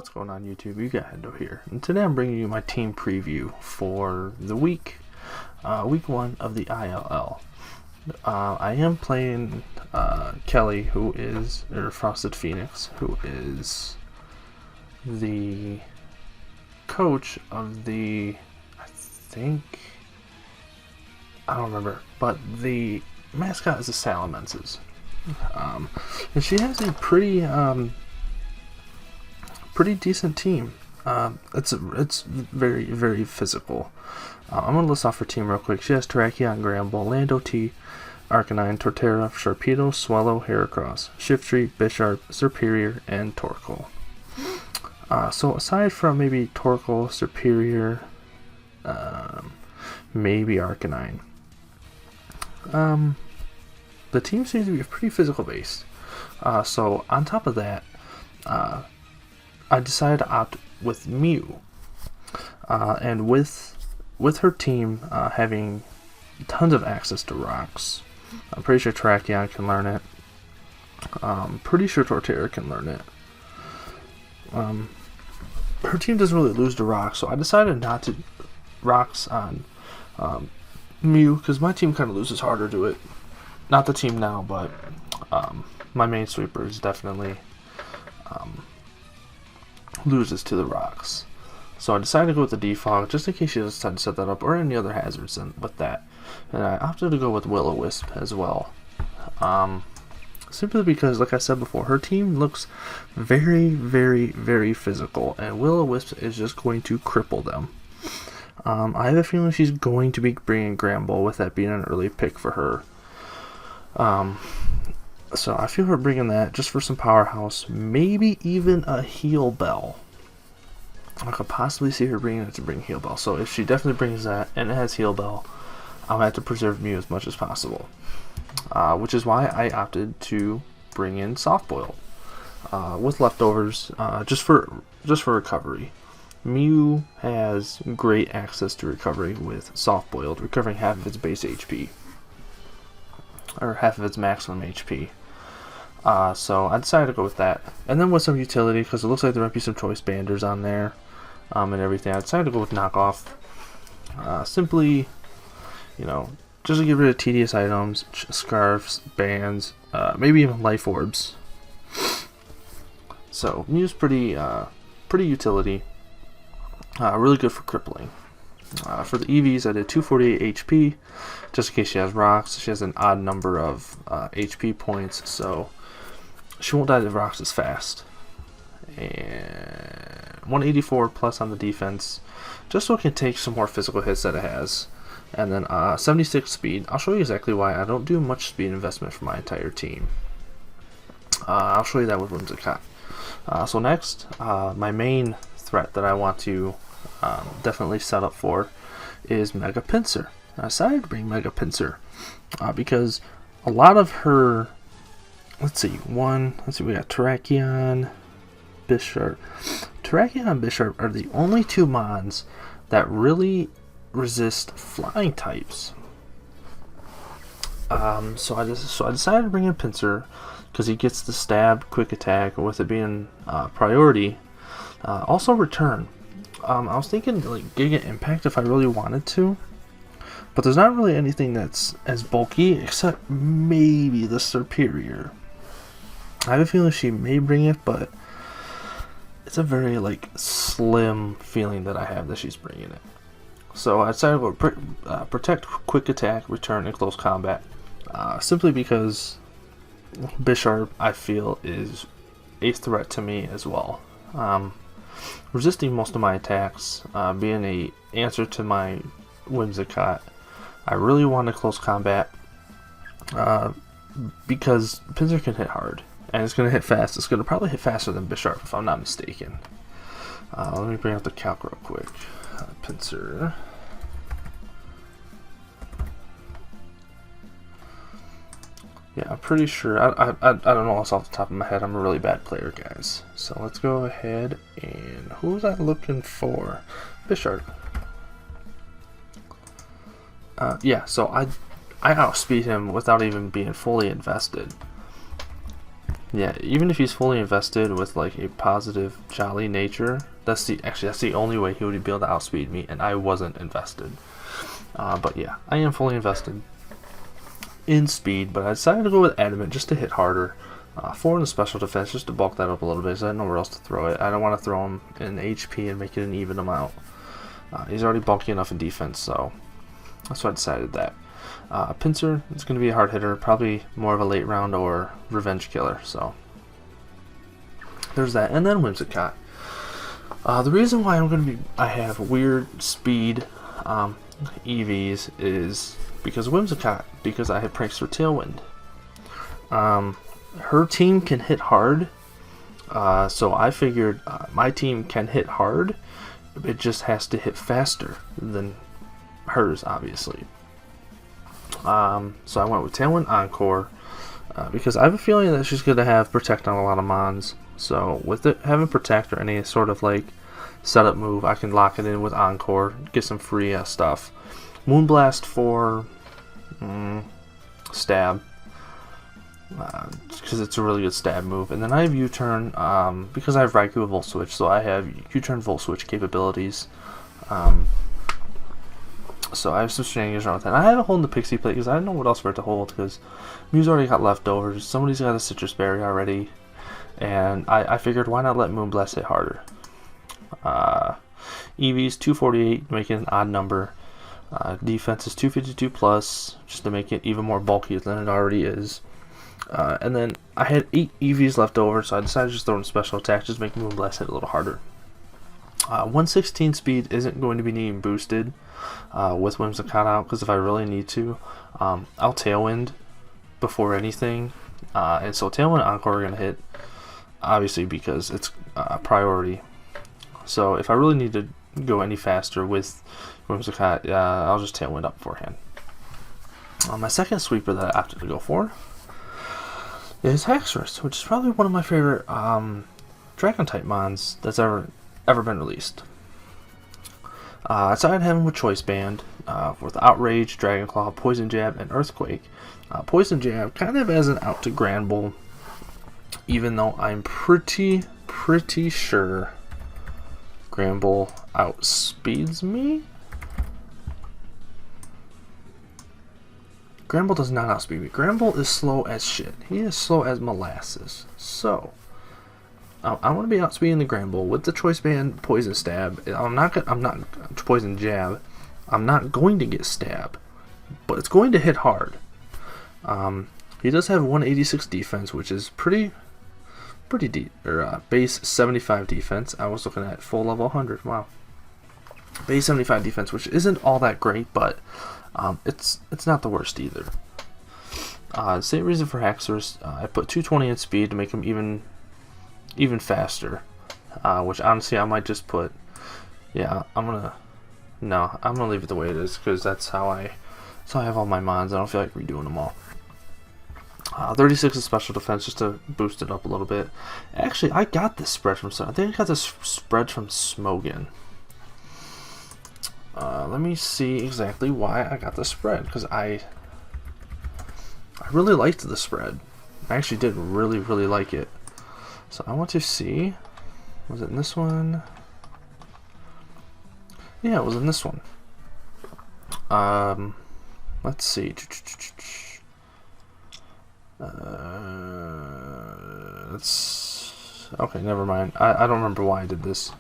What's going on YouTube? Youtube Hendo here, and today I'm bringing you my team preview for the week 1 of the I.L.L. I am playing Kelly, or Frosted Phoenix, who is the coach of the, I don't remember, but the mascot is the Salamences. And she has a pretty decent team. It's very, very physical. I'm gonna list off her team real quick. She has Terrakion, Gramble, Lando T, Arcanine, Torterra, Sharpedo, Swallow, Heracross, Shiftry, Bisharp, Serperior, and Torkoal. So aside from maybe Torkoal, Serperior, maybe Arcanine, the team seems to be pretty physical based. So on top of that, I decided to opt with Mew, and with her team having tons of access to rocks, I'm pretty sure Terrakion can learn it. I'm pretty sure Torterra can learn it. Her team doesn't really lose to rocks, so I decided not to rocks on Mew, because my team kind of loses harder to it. Not the team now, but my main sweeper is definitely loses to the rocks. So I decided to go with the defog just in case she decided to set that up, or any other hazards with that. And I opted to go with Will-O-Wisp as well. Simply because, like I said before, her team looks very, very, very physical, and Will-O-Wisp is just going to cripple them. I have a feeling she's going to be bringing Gramble, with that being an early pick for her. So I feel her bringing that just for some powerhouse, maybe even a Heal Bell. I could possibly see her bringing it to bring Heal Bell. So if she definitely brings that and it has Heal Bell, I'll have to preserve Mew as much as possible. Which is why I opted to bring in Soft Boiled with leftovers, just for recovery. Mew has great access to recovery with Soft Boiled, recovering half of its base HP, or half of its maximum HP. So I decided to go with that, and then with some utility, because it looks like there might be some choice banders on there, and everything. I decided to go with knockoff, simply, just to get rid of tedious items, scarves, bands, maybe even life orbs. So Mew's pretty utility, really good for crippling. For the EVs, I did 248 HP, just in case she has rocks. She has an odd number of HP points, so she won't die to rocks as fast. And 184 plus on the defense, just so it can take some more physical hits that it has. And then 76 speed. I'll show you exactly why I don't do much speed investment for my entire team. I'll show you that with Whimsicott. So next, my main threat that I want to definitely set up for is Mega Pinsir. I decided to bring Mega Pinsir because a lot of her, we got Terrakion, Bisharp. Terrakion and Bisharp are the only two mons that really resist flying types. So I decided to bring in Pinsir because he gets the stab, quick attack, with it being priority. Also return. I was thinking like Giga Impact if I really wanted to, but there's not really anything that's as bulky except maybe the Serperior. I have a feeling she may bring it, but it's a very slim feeling that I have that she's bringing it. So I decided to go protect, quick attack, return, and close combat, simply because Bisharp I feel is a threat to me as well. Resisting most of my attacks, being a answer to my Whimsicott. I really want to close combat because Pinsir can hit hard, and it's going to hit fast. It's going to probably hit faster than Bisharp if I'm not mistaken. Let me bring up the calc real quick. Pinsir. Yeah, I'm pretty sure. I don't know what's off the top of my head. I'm a really bad player, guys. So let's go ahead and who was I looking for? Bisharp. Yeah. So I outspeed him without even being fully invested. Yeah, even if he's fully invested with like a positive, jolly nature, that's the only way he would be able to outspeed me, and I wasn't invested. But yeah, I am fully invested in speed, but I decided to go with adamant just to hit harder. 4 in the special defense just to bulk that up a little bit, because I had nowhere else to throw it. I don't want to throw him in HP and make it an even amount. He's already bulky enough in defense, so that's why I decided that. Pinsir is going to be a hard hitter, probably more of a late round or revenge killer, so there's that. And then Whimsicott. The reason why I have weird speed EVs is because Whimsicott, because I have Prankster Tailwind. Her team can hit hard, so I figured my team can hit hard. It just has to hit faster than hers, obviously. So I went with Tailwind Encore because I have a feeling that she's going to have Protect on a lot of mons. So with it having Protect or any sort of like setup move, I can lock it in with Encore, get some free stuff. Moonblast for stab, because it's a really good stab move. And then I have U-turn because I have Raikou with Volt Switch, so I have U-turn Volt Switch capabilities. So I have some shenanigans around with that. I had to hold the Pixie Plate because I didn't know what else for it to hold, because Mew's already got leftovers, somebody's got a Citrus Berry already, and I figured why not let Moonblast hit harder. EV's 248, make it an odd number. Defense is 252 plus, just to make it even more bulky than it already is. And then I had 8 EVs left over, so I decided to just throw in special attack, just make Moonblast hit a little harder. 116 speed isn't going to be needing boosted with Whimsicott out, because if I really need to, I'll Tailwind before anything. And so Tailwind and Encore are going to hit, obviously, because it's a priority. So if I really need to go any faster with Whimsicott, I'll just Tailwind up beforehand. My second sweeper that I opted to go for is Haxorus, which is probably one of my favorite Dragon-type mons that's ever been released. I started having with Choice Band with Outrage, Dragon Claw, Poison Jab, and Earthquake. Poison Jab kind of as an out to Granbull, even though I'm pretty sure Granbull outspeeds me. Granbull does not outspeed me. Granbull is slow as shit. He is slow as molasses. So I want to be outspeeding the Granbull with the Choice Band Poison Stab. I'm not Poison Jab. I'm not going to get Stab, but it's going to hit hard. He does have 186 defense, which is pretty deep, or base 75 defense. I was looking at full level 100. Wow, base 75 defense, which isn't all that great, but it's not the worst either. Same reason for Haxorus. I put 220 in speed to make him even faster, which honestly I might just put, I'm gonna leave it the way it is, because that's how I have all my mons. I don't feel like redoing them all. 36 is special defense, just to boost it up a little bit. Actually, I got this spread from I think I got this spread from Smogan. Let me see exactly why I got the spread, because I really liked the spread. I actually did really like it. So I want to see, was it in this one? Yeah, it was in this one. Let's see. Okay, never mind. I don't remember why I did this.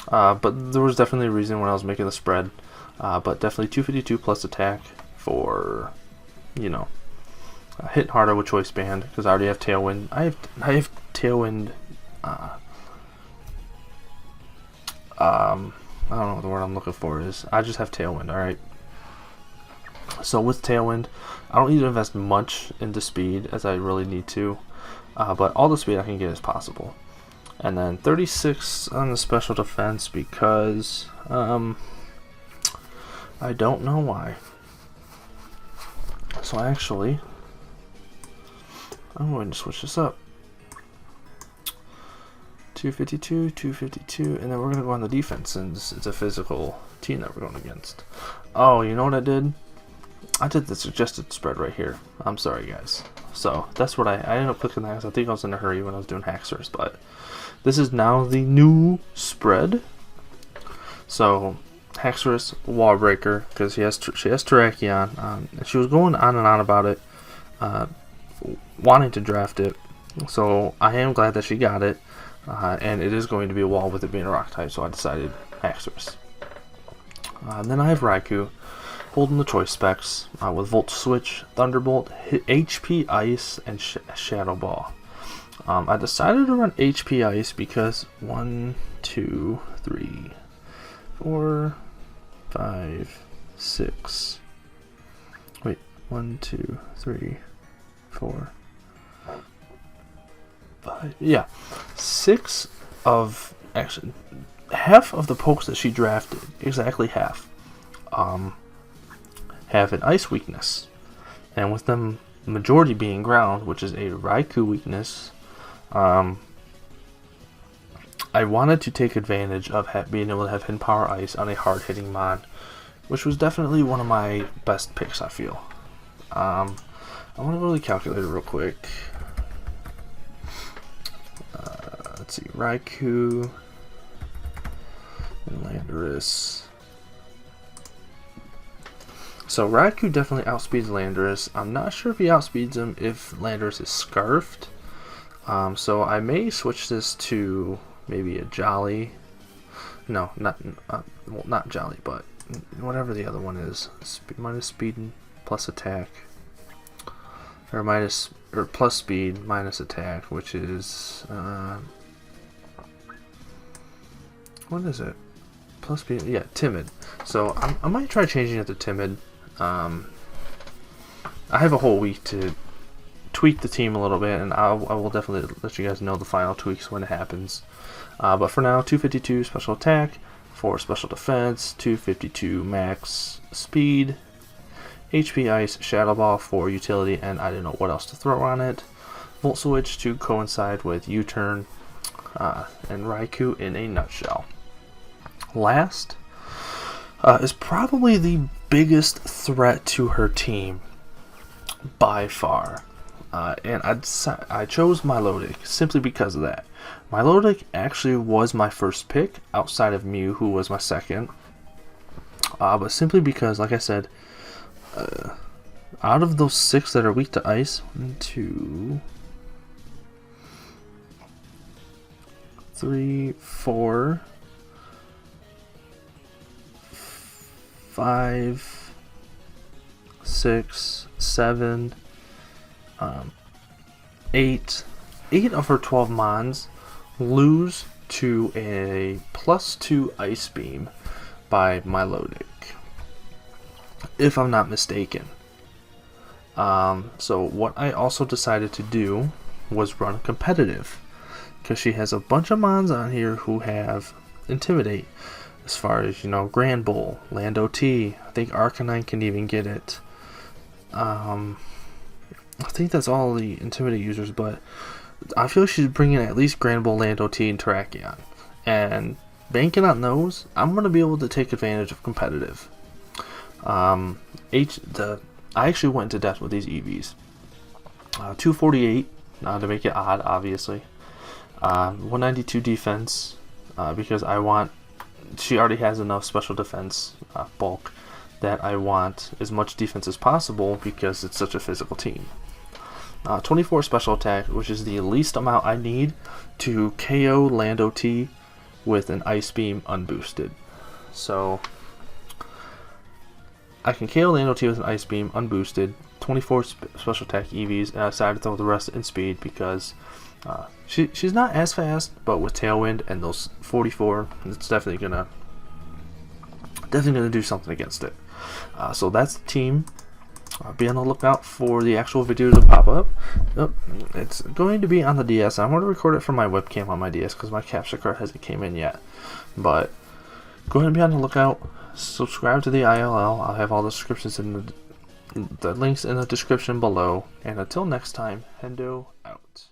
But there was definitely a reason when I was making the spread. But definitely 252 plus attack for, hit harder with Choice Band, because I already have Tailwind. I have Tailwind. I don't know what the word I'm looking for is. I just have Tailwind. All right. So with Tailwind, I don't need to invest much into speed as I really need to, but all the speed I can get is possible. And then 36 on the special defense because I don't know why. So I'm going to switch this up. 252, 252, and then we're going to go on the defense since it's a physical team that we're going against. Oh, you know what I did? I did the suggested spread right here. I'm sorry, guys. So that's what I ended up clicking that because I think I was in a hurry when I was doing Haxorus, but this is now the new spread. So Haxorus Wall Breaker, because she has Terrakion, and she was going on and on about it, wanting to draft it. So I am glad that she got it, and it is going to be a wall with it being a rock type. So I decided Haxorus. Then I have Raikou, holding the choice specs with Volt Switch, Thunderbolt, HP Ice, and Shadow Ball. I decided to run HP Ice because 1, 2, 3, 4, 5, 6. Wait, 1, 2, 3, 4, 5. Yeah, 6 of actually half of the pokes that she drafted, exactly half, have an ice weakness, and with them majority being ground, which is a Raikou weakness, I wanted to take advantage of being able to have Hidden Power Ice on a hard-hitting mon, which was definitely one of my best picks, I feel. I want to go to the calculator real quick. Let's see, Raikou and Landorus. So Raikou definitely outspeeds Landorus. I'm not sure if he outspeeds him if Landorus is Scarfed. So I may switch this to maybe a Jolly. No, not Jolly, but whatever the other one is. Minus speed plus attack, or plus speed minus attack, which is what is it? Plus speed, yeah, Timid. So I might try changing it to Timid. I have a whole week to tweak the team a little bit, and I will definitely let you guys know the final tweaks when it happens. But for now, 252 special attack, 4 special defense, 252 max speed, HP Ice, Shadow Ball for utility, and I didn't know what else to throw on it. Volt Switch to coincide with U-Turn, and Raikou in a nutshell. Last is probably the biggest threat to her team by far, and I chose Milotic simply because of that. Milotic actually was my first pick outside of Mew, who was my second, but simply because, like I said, out of those 6 that are weak to ice, 1, 2, 3, 4, 5, 6, 7, 8 of her 12 mons lose to a +2 Ice Beam by Milotic, if I'm not mistaken. So what I also decided to do was run competitive, because she has a bunch of mons on here who have Intimidate, as far as, you know, Grand Bull, Lando T, I think Arcanine can even get it. I think that's all the Intimidate users, but I feel she's bringing at least Grand Bull, Lando T, and Terrakion. And banking on those, I'm going to be able to take advantage of competitive. I actually went into depth with these EVs. 248 to make it odd, obviously. 192 defense, because I want, she already has enough special defense bulk that I want as much defense as possible because it's such a physical team. 24 special attack, which is the least amount I need to KO Lando T with an Ice Beam unboosted. So I can KO Lando T with an Ice Beam unboosted, 24 special attack EVs, and I decided to throw the rest in speed because she's not as fast, but with Tailwind and those 44, it's definitely gonna do something against it. So that's the team. Be on the lookout for the actual video to pop up. It's going to be on the DS. I'm going to record it from my webcam on my DS because my capture card hasn't came in yet. But go ahead and be on the lookout. Subscribe to the I.L.L. I'll have all the descriptions in the links in the description below. And until next time, Hendo out.